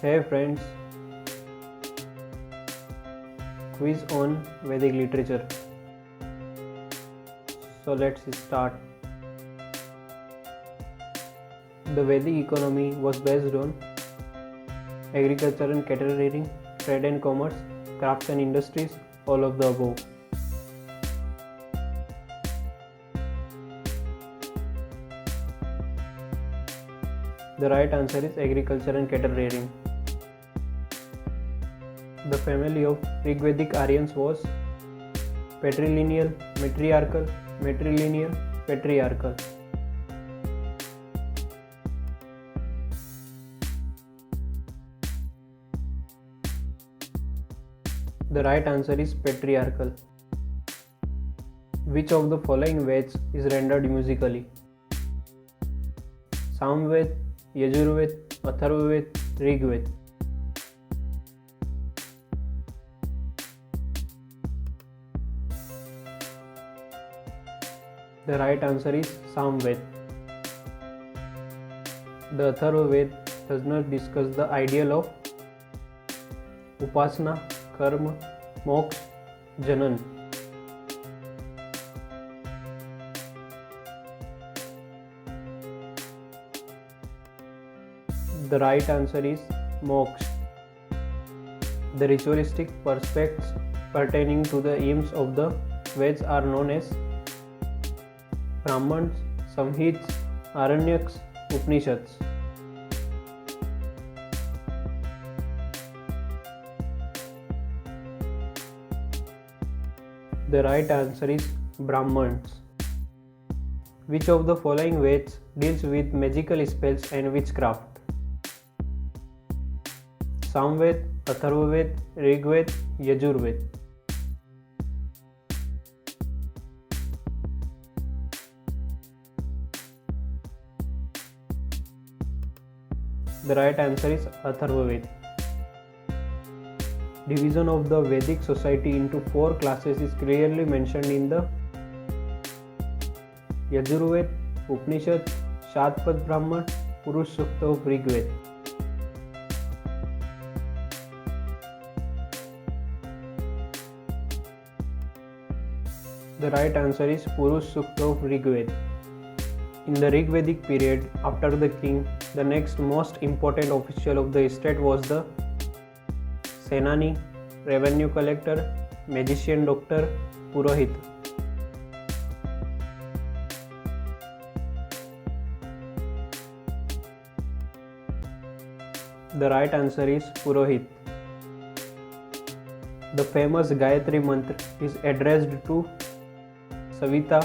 Hey friends, quiz on Vedic literature. So let's start. The Vedic economy was based on agriculture and cattle rearing, trade and commerce, crafts and industries, all of the above. The right answer is agriculture and cattle rearing. The family of Rigvedic Aryans was patrilineal, matriarchal, matrilineal, patriarchal. The right answer is patriarchal. Which of the following Veds is rendered musically? Samved, Yajurved, Atharvaved, Rigved. The right answer is Samved. The Atharvaved does not discuss the ideal of Upasana, Karma, Moksha, Janan. The right answer is Moksha. The ritualistic perspectives pertaining to the aims of the Veds are known as Brahmans, Samhits, Aranyaks, Upanishads. The right answer is Brahmans. Which of the following Veds deals with magical spells and witchcraft? Samved, Atharvaved, Rigved, Yajurved. The right answer is Atharvaved. Division of the Vedic society into 4 classes is clearly mentioned in the Yajurved, Upanishad, Shatpad Brahman, Purush Sukta of Rigved. The right answer is Purush Sukta of Rigved. In the Rigvedic period, after the king, the next most important official of the state was the Senani, revenue collector, magician doctor, Purohit. The right answer is Purohit. The famous Gayatri Mantra is addressed to Savita,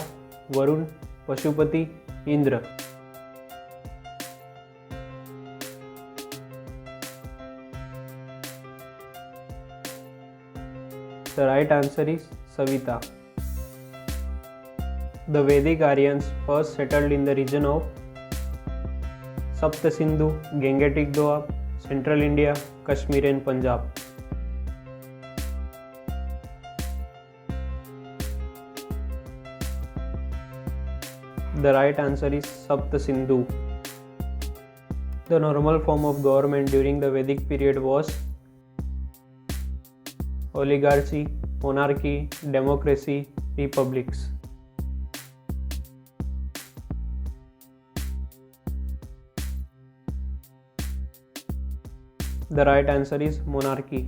Varun, Pashupati, Indra. The right answer is Savita. The Vedic Aryans first settled in the region of Sapta Sindhu, Gangetic Doab, Central India, Kashmir and Punjab. The right answer is Sapta Sindhu. The normal form of government during the Vedic period was oligarchy, monarchy, democracy, republics. The right answer is monarchy.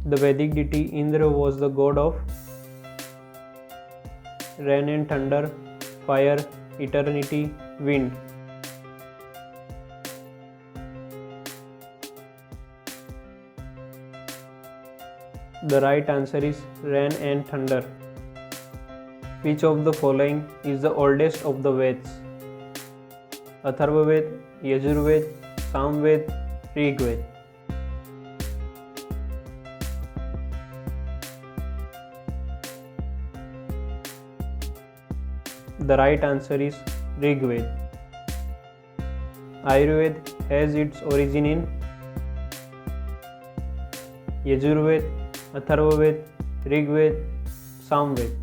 The Vedic deity Indra was the god of rain and thunder, fire, eternity, wind. The right answer is rain and thunder. Which of the following is the oldest of the Veds? Atharvaved, Yajurved, Samved, Rigved. The right answer is Rigved. Ayurveda has its origin in Yajurved, Atharvaved, Rigved, Samved.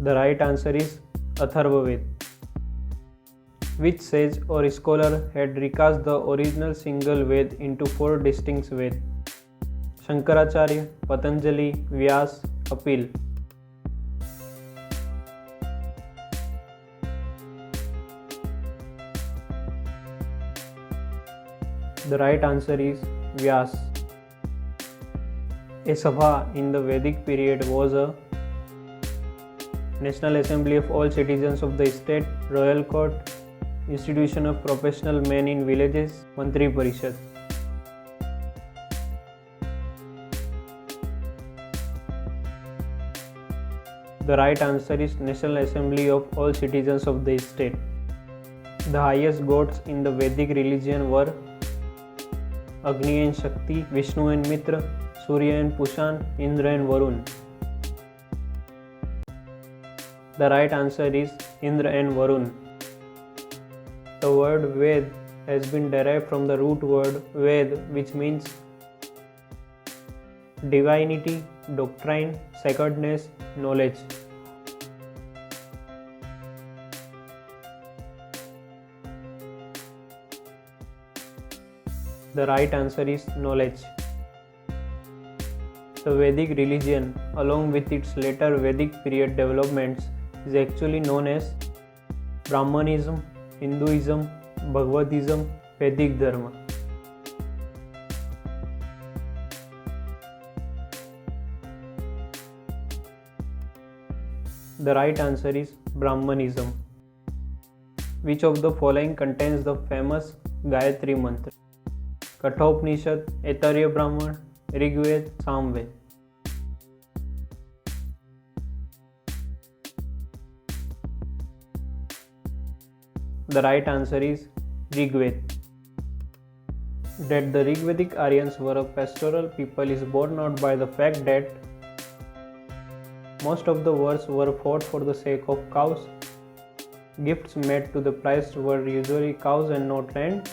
The right answer is Atharvaved. Which sage or scholar had recast the original single Ved into 4 distinct Ved? Shankaracharya, Patanjali, Vyas, Kapil. The right answer is Vyas. A Sabha in the Vedic period was a National Assembly of all citizens of the state, Royal Court, Institution of professional men in villages, Mantri Parishad. The right answer is National Assembly of all citizens of the state. The highest gods in the Vedic religion were Agni and Shakti, Vishnu and Mitra, Surya and Pushan, Indra and Varun. The right answer is Indra and Varun. The word Ved has been derived from the root word Ved, which means divinity, doctrine, sacredness, knowledge. The right answer is knowledge. The Vedic religion, along with its later Vedic period developments, is actually known as Brahmanism, Hinduism, Bhagavatism, Vedic Dharma. The right answer is Brahmanism. Which of the following contains the famous Gayatri Mantra? Kathopanishad, Aitareya Brahman, Rigved, Samved. The right answer is Rigved. That the Rigvedic Aryans were a pastoral people is borne out by the fact that most of the wars were fought for the sake of cows. Gifts made to the priests were usually cows and not land.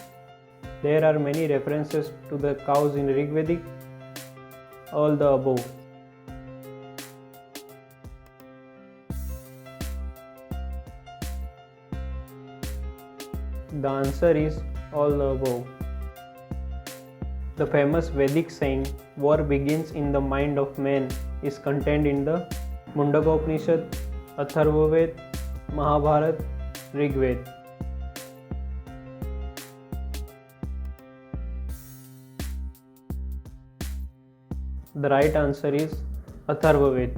There are many references to the cows in Rigvedic. All the above. The answer is all the above. The famous Vedic saying, "War begins in the mind of man," is contained in the Mundaka Upanishad, Atharvaved, Mahabharata, Rigved. The right answer is Atharvaved.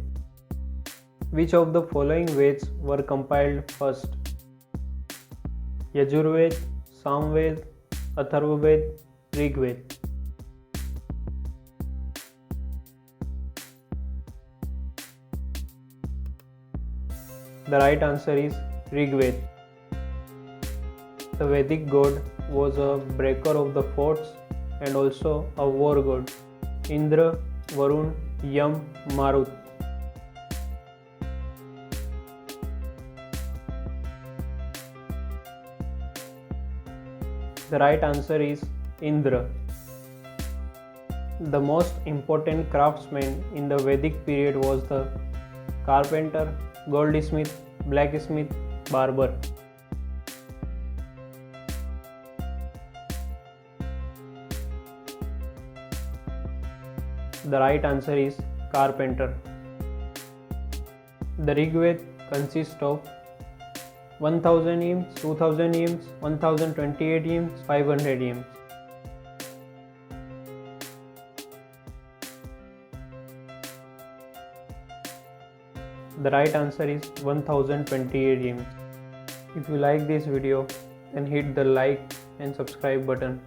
Which of the following Veds were compiled first? Yajurved, Samved, Atharvaved, Rigved. The right answer is Rigved. The Vedic god was a breaker of the forts and also a war god. Indra, Varun, Yam, Marut. The right answer is Indra. The most important craftsman in the Vedic period was the carpenter, goldsmith, blacksmith, barber. The right answer is carpenter. The Rigved consists of 1000 hymns, 2000 hymns, 1028 hymns, 500 hymns. The right answer is 1028 hymns. If you like this video, then hit the like and subscribe button.